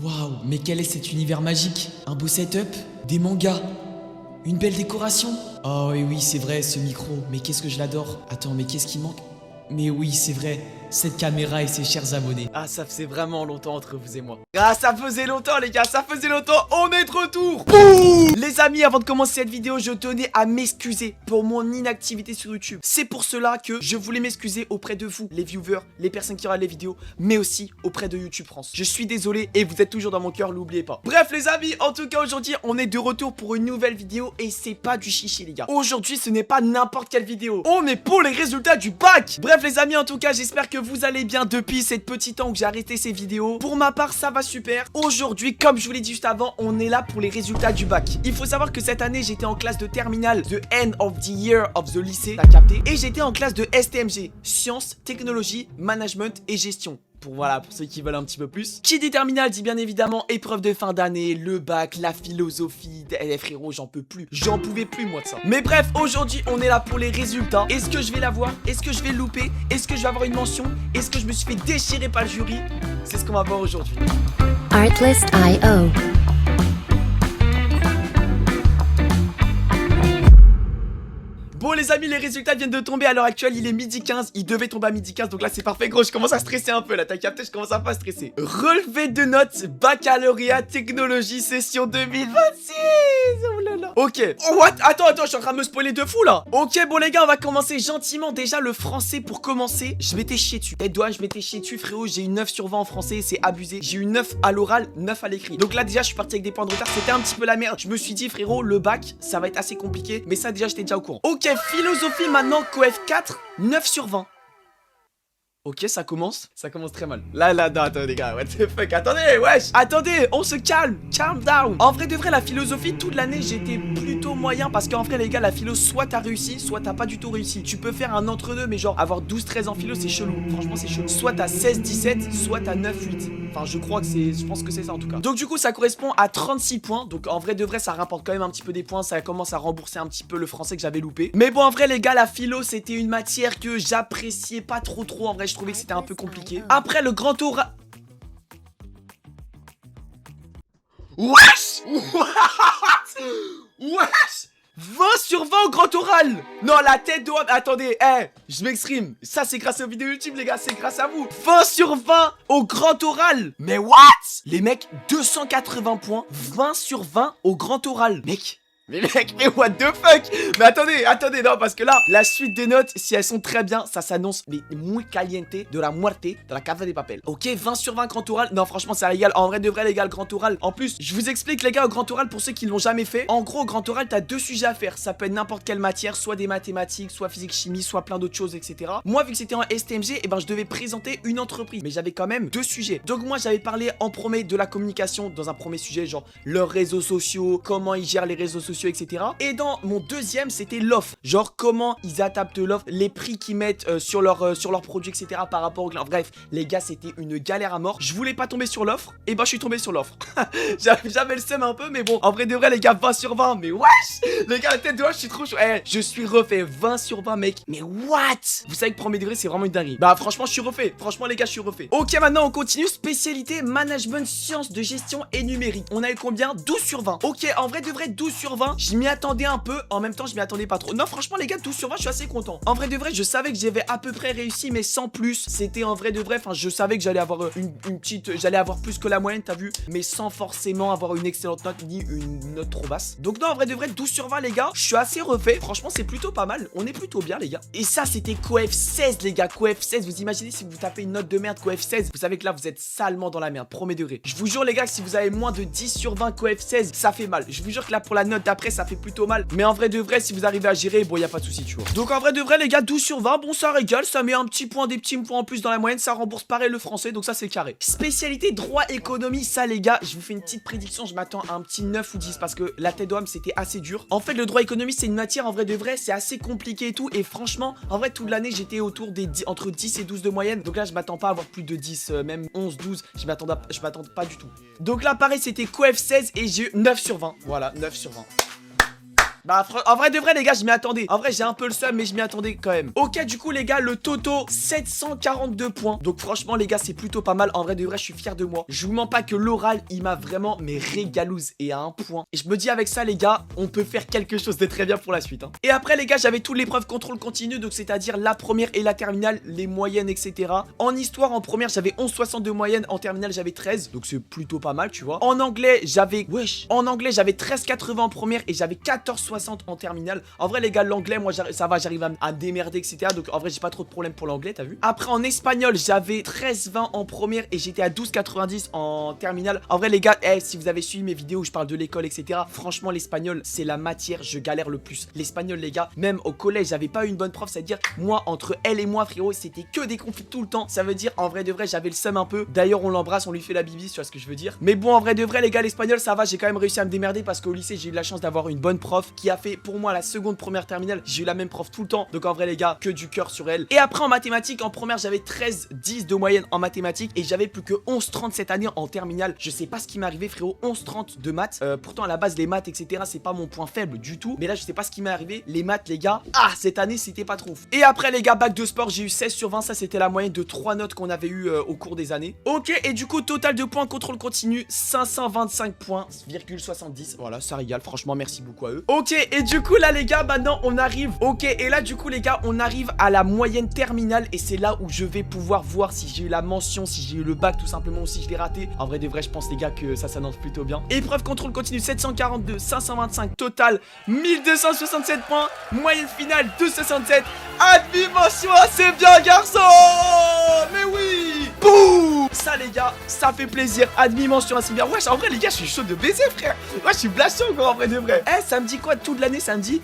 Waouh, mais quel est cet univers magique? Un beau setup, des mangas, une belle décoration. Oh et oui, c'est vrai, ce micro, mais qu'est-ce que je l'adore. Attends, mais qu'est-ce qui manque? Mais oui, c'est vrai, cette caméra et ses chers abonnés. Ah, ça faisait vraiment longtemps entre vous et moi. Ah, ça faisait longtemps les gars, ça faisait longtemps. On est de retour. Boum. Les amis, avant de commencer cette vidéo, je tenais à m'excuser pour mon inactivité sur YouTube. C'est pour cela que je voulais m'excuser auprès de vous, les viewers, les personnes qui regardent les vidéos, mais aussi auprès de YouTube France. Je suis désolé et vous êtes toujours dans mon cœur, l'oubliez pas. Bref les amis, en tout cas aujourd'hui, on est de retour pour une nouvelle vidéo et c'est pas du chichi les gars. Aujourd'hui, ce n'est pas n'importe quelle vidéo. On est pour les résultats du bac. Bref les amis, en tout cas, j'espère que vous allez bien depuis cette petit temps que j'ai arrêté ces vidéos. Pour ma part, ça va super. Aujourd'hui, comme je vous l'ai dit juste avant, on est là pour les résultats du bac. Il faut savoir que cette année, j'étais en classe de terminale, the end of the year of the lycée, t'as capté? Et j'étais en classe de STMG, sciences, technologie, management et gestion. Pour ceux qui veulent un petit peu plus. Qui dit terminale dit bien évidemment épreuve de fin d'année, le bac, la philosophie. Eh frérot, j'en peux plus. J'en pouvais plus moi de ça. Mais bref, aujourd'hui on est là pour les résultats. Est-ce que je vais l'avoir? Est-ce que je vais le louper? Est-ce que je vais avoir une mention? Est-ce que je me suis fait déchirer par le jury? C'est ce qu'on va voir aujourd'hui. Artlist.io. Bon les amis, les résultats viennent de tomber. À l'heure actuelle il est midi 15. Il devait tomber à midi 15, donc là c'est parfait. Gros, je commence à stresser un peu là, t'as capté? Je commence à pas stresser. Relevé de notes, baccalauréat technologie session 2026. Oh là là. Ok. Oh, what? Attends, je suis en train de me spoiler de fou là. Ok bon les gars, on va commencer gentiment. Déjà le français pour commencer, je m'étais chié dessus. Tête doigt, je m'étais chié dessus frérot. J'ai eu 9 sur 20 en français, c'est abusé. J'ai eu 9 à l'oral, 9 à l'écrit. Donc là déjà je suis parti avec des points de retard. C'était un petit peu la merde. Je me suis dit frérot, le bac ça va être assez compliqué. Mais ça déjà j'étais déjà au courant. Ok, philosophie maintenant, coef 4, 9 sur 20. Ok, ça commence très mal. Là, non, attendez les gars, what the fuck, attendez, wesh. Attendez, on se calme, calm down. En vrai de vrai, la philosophie, toute l'année, j'étais plutôt moyen. Parce qu'en vrai, les gars, la philo, soit t'as réussi, soit t'as pas du tout réussi. Tu peux faire un entre-deux, mais genre, avoir 12-13 en philo, c'est chelou. Franchement, c'est chelou. Soit t'as 16-17, soit t'as 9-8. Enfin, je pense que c'est ça en tout cas. Donc du coup, ça correspond à 36 points. Donc en vrai de vrai, ça rapporte quand même un petit peu des points. Ça commence à rembourser un petit peu le français que j'avais loupé. Mais bon, en vrai, les gars, la philo, c'était une matière que j'appréciais pas trop. En vrai, je trouvais que c'était un peu compliqué. Après, le grand oral... Wesh. Wesh. 20 sur 20 au grand oral. Non, la tête de... Attendez, je m'exprime. Ça, c'est grâce aux vidéos YouTube, les gars. C'est grâce à vous. 20 sur 20 au grand oral. Mais what? Les mecs, 280 points. 20 sur 20 au grand oral. Mec... Mais mec, mais what the fuck? Mais attendez, non, parce que là, la suite des notes, si elles sont très bien, ça s'annonce mais muy caliente de la muerte de la Casa de Papel. Ok, 20 sur 20 grand oral. Non, franchement, ça régale. En vrai de vrai, les gars, le grand oral. En plus, je vous explique, les gars, au grand oral, pour ceux qui l'ont jamais fait. En gros, au grand oral, t'as deux sujets à faire. Ça peut être n'importe quelle matière, soit des mathématiques, soit physique, chimie, soit plein d'autres choses, etc. Moi, vu que c'était en STMG, et ben, je devais présenter une entreprise. Mais j'avais quand même deux sujets. Donc, moi, j'avais parlé en premier de la communication dans un premier sujet, genre leurs réseaux sociaux, comment ils gèrent les réseaux sociaux, etc. Et dans mon deuxième, c'était l'offre. Genre, comment ils adaptent l'offre, les prix qu'ils mettent sur leurs produits, etc. par rapport au... Bref, les gars, c'était une galère à mort. Je voulais pas tomber sur l'offre, et ben, je suis tombé sur l'offre. J'avais le seum un peu, mais bon, en vrai de vrai, les gars, 20 sur 20. Mais wesh, les gars, la tête de wesh, je suis trop chaud. Je suis refait 20 sur 20, mec. Mais what? Vous savez que premier degré, c'est vraiment une dinguerie. Bah, franchement, je suis refait. Franchement, les gars, je suis refait. Ok, maintenant, on continue. Spécialité management, sciences de gestion et numérique. On a eu combien? 12 sur 20. Ok, en vrai de vrai, 12 sur 20. Je m'y attendais un peu, en même temps je m'y attendais pas trop. Non franchement les gars, 12 sur 20 je suis assez content. En vrai de vrai, je savais que j'avais à peu près réussi, mais sans plus. C'était en vrai de vrai, enfin je savais que j'allais avoir une petite, j'allais avoir plus que la moyenne, t'as vu, mais sans forcément avoir une excellente note ni une note trop basse. Donc non, en vrai de vrai, 12 sur 20 les gars, je suis assez refait. Franchement c'est plutôt pas mal, on est plutôt bien les gars. Et ça c'était coef 16 les gars, coef 16. Vous imaginez si vous tapez une note de merde coef 16, vous savez que là vous êtes salement dans la merde, premier degré. Je vous jure les gars que si vous avez moins de 10 sur 20 coef 16, ça fait mal. Je vous jure que là pour la note d'après ça fait plutôt mal. Mais en vrai de vrai, si vous arrivez à gérer, bon, y a pas de souci, tu vois. Donc en vrai de vrai, les gars, 12 sur 20, bon, ça régale, ça met un petit point, des petits points en plus dans la moyenne, ça rembourse pareil le français, donc ça c'est carré. Spécialité droit économie, ça les gars, je vous fais une petite prédiction, je m'attends à un petit 9 ou 10 parce que la tête d'homme c'était assez dur. En fait, le droit économie, c'est une matière en vrai de vrai, c'est assez compliqué et tout, et franchement, en vrai, toute l'année, j'étais autour des entre 10 et 12 de moyenne, donc là, je m'attends pas à avoir plus de 10, même 11, 12, je m'attends pas du tout. Donc là, pareil, c'était coef 16 et j'ai eu 9 sur 20, voilà, 9 sur 20. Bah en vrai de vrai les gars je m'y attendais. En vrai j'ai un peu le seum mais je m'y attendais quand même. Ok du coup les gars le toto 742 points. Donc franchement les gars c'est plutôt pas mal. En vrai de vrai je suis fier de moi. Je vous mens pas que l'oral il m'a vraiment mais régalouse et à un point. Et je me dis avec ça les gars on peut faire quelque chose de très bien pour la suite hein. Et après les gars j'avais toutes les preuves contrôle continu. Donc c'est à dire la première et la terminale, les moyennes etc. En histoire en première j'avais 11,60 de moyenne. En terminale j'avais 13. Donc c'est plutôt pas mal tu vois. En anglais j'avais en anglais j'avais 13,80 en première et j'avais 14,60 en terminale. En vrai les gars l'anglais moi ça va j'arrive à me démerder etc. Donc en vrai j'ai pas trop de problème pour l'anglais t'as vu. Après en espagnol j'avais 13,20 en première et j'étais à 12,90 en terminale. En vrai les gars si vous avez suivi mes vidéos où je parle de l'école etc. Franchement l'espagnol c'est la matière je galère le plus. L'espagnol les gars même au collège j'avais pas eu une bonne prof. C'est à dire moi entre elle et moi frérot c'était que des conflits tout le temps. Ça veut dire en vrai de vrai j'avais le seum un peu. D'ailleurs on l'embrasse on lui fait la bibi tu vois ce que je veux dire. Mais bon en vrai de vrai les gars l'espagnol ça va j'ai quand même réussi à me démerder parce qu'au lycée j'ai eu la chance d'avoir une bonne prof qui a fait pour moi la seconde première terminale. J'ai eu la même prof tout le temps. Donc en vrai les gars que du cœur sur elle. Et après en mathématiques en première j'avais 13,10 de moyenne en mathématiques et j'avais plus que 11,30 cette année en terminale. Je sais pas ce qui m'est arrivé frérot. 11,30 de maths. Pourtant à la base les maths etc c'est pas mon point faible du tout. Mais là je sais pas ce qui m'est arrivé. Les maths les gars cette année c'était pas trop ouf. Et après les gars bac de sport j'ai eu 16/20. Ça c'était la moyenne de 3 notes qu'on avait eu au cours des années. Ok et du coup total de points contrôle continu 525 points 70. Voilà ça régale franchement merci beaucoup à eux. Ok et du coup là les gars maintenant on arrive. Ok et là du coup les gars on arrive à la moyenne terminale. Et c'est là où je vais pouvoir voir si j'ai eu la mention, si j'ai eu le bac tout simplement ou si je l'ai raté. En vrai de vrai je pense les gars que ça s'annonce plutôt bien. Épreuve contrôle continu 742 525 total 1267 points. Moyenne finale 267. Admis mention assez bien garçon. Mais oui boum. Ça les gars ça fait plaisir. Admis mention assez bien. Wesh en vrai les gars je suis chaud de baiser frère. Ouais je suis blassant quoi en vrai de vrai. Ça me dit quoi toute l'année ça me dit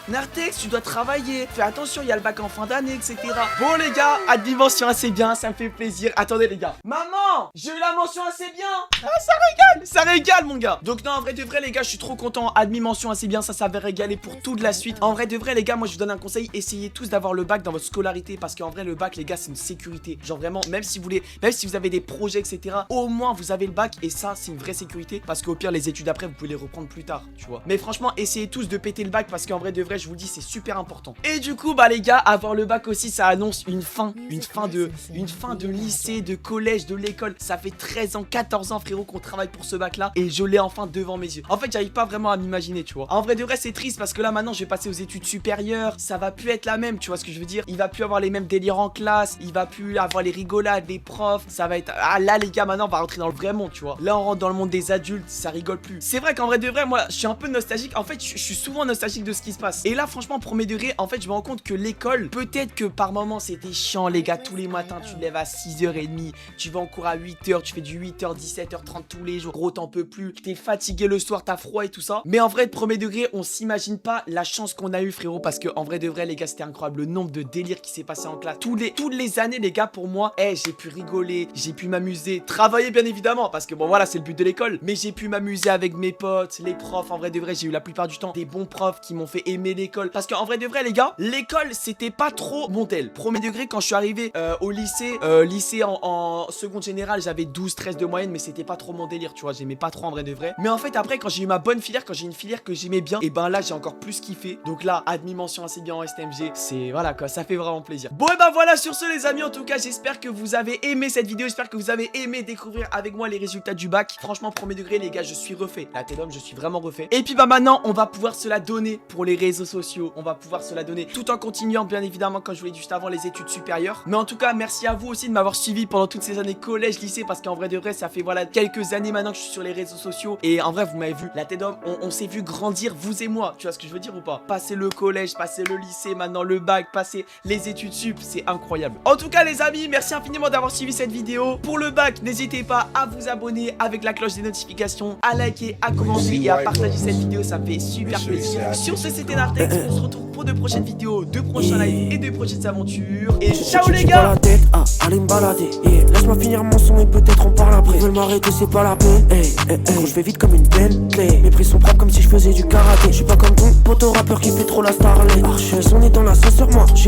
Nartex tu dois travailler. Fais attention il y a le bac en fin d'année etc. Bon les gars admis mention assez bien ça me fait plaisir. Attendez les gars. Maman j'ai eu la mention assez bien. Ça régale mon gars. Donc non en vrai de vrai les gars je suis trop content. Admis mention assez bien ça va régaler pour toute la suite. En vrai de vrai les gars moi je vous donne un conseil. Essayez tous d'avoir le bac dans votre scolarité. Parce qu'en vrai le bac les gars c'est une sécurité. Genre vraiment même si vous avez des projets etc. Au moins vous avez le bac. Et ça c'est une vraie sécurité. Parce qu'au pire les études après vous pouvez les reprendre plus tard tu vois. Mais franchement essayez tous de péter le bac. Parce qu'en vrai de vrai je vous le dis c'est super important. Et du coup bah les gars avoir le bac aussi ça annonce une fin de lycée, de collège, de l'école. Ça fait 13 ans, 14 ans frérot qu'on travaille pour ce bac là. Et je l'ai enfin devant mes yeux. En fait j'arrive pas vraiment à m'imaginer tu vois. En vrai de vrai c'est triste parce que là maintenant je vais passer aux études supérieures. Ça va plus être la même tu vois ce que je veux dire. Il va plus avoir les mêmes délires en classe. Il va plus avoir les rigolades, les profs. Ça va être là les gars maintenant on va rentrer dans le vrai monde tu vois. Là on rentre dans le monde des adultes. Ça rigole plus. C'est vrai qu'en vrai de vrai moi je suis un peu nostalgique. En fait je suis souvent nostalgique de ce qui se passe. Et là franchement premier degré en fait je me rends compte que l'école peut-être que par moment c'était chiant les gars. Tous les matins tu te lèves à 6h30. Tu vas en cours à 8h. Tu fais du 8h 17h30 tous les jours. Gros t'en peux plus. T'es fatigué le soir. T'as froid et tout ça. Mais en vrai de premier degré on s'imagine pas la chance qu'on a eu frérot. Parce que en vrai de vrai les gars c'était incroyable. Le nombre de délires qui s'est passé en classe. Toutes les années les gars pour moi j'ai pu rigoler. J'ai pu m'amuser. Travailler bien évidemment. Parce que bon voilà c'est le but de l'école. Mais j'ai pu m'amuser avec mes potes. Les profs en vrai de vrai j'ai eu la plupart du temps des bons profs qui m'ont fait aimer l'école. Parce qu'en vrai de vrai les gars l'école c'était pas trop mon tel. Premier degré quand je suis arrivé au lycée en seconde générale j'avais 12-13 de moyenne. Mais c'était pas trop mon délire tu vois. J'aimais pas trop en vrai de vrai. Mais en fait après quand j'ai eu ma bonne filière, quand j'ai une filière que j'aimais bien, et ben là j'ai encore plus kiffé. Donc là admis mention assez bien en STMG. C'est voilà quoi ça fait vraiment plaisir. Bon et ben voilà sur ce les amis en tout cas j'espère que vous avez aimé cette vidéo. J'espère que vous avez aimé découvrir avec moi les résultats du bac. Franchement premier degré les gars je suis refait. La tête d'homme je suis vraiment refait. Et puis bah maintenant on va pouvoir se la donner pour les réseaux sociaux. On va pouvoir se la donner tout en continuant bien évidemment comme je vous l'ai dit juste avant les études supérieures. Mais en tout cas merci à vous aussi de m'avoir suivi pendant toutes ces années collège lycée. Parce qu'en vrai de vrai ça fait voilà quelques années maintenant que je suis sur les réseaux sociaux. Et en vrai vous m'avez vu la tête d'homme on s'est vu grandir vous et moi. Tu vois ce que je veux dire ou pas? Passer le collège, passer le lycée, maintenant le bac, passer les études sup, c'est incroyable. En tout cas les amis merci infiniment d'avoir suivi cette vidéo. Pour le bac n'hésitez pas à vous abonner avec la cloche des notifications, à liker, à commenter et à partager cette vidéo. Ça me fait super plaisir. Sur ce c'était Nartex. On se retrouve pour de prochaines vidéos, de prochains lives et de prochaines aventures. Et ciao les gars. Allez me balader, laisse-moi finir mon son et peut-être on parle après. Ils veulent m'arrêter c'est pas la peine. Quand je vais vite comme une Bentley. Mes prix sont propres comme si je faisais du karaté. Je suis pas comme ton poteau rappeur qui fait trop la starlet. Archeuse on est dans l'ascenseur moi.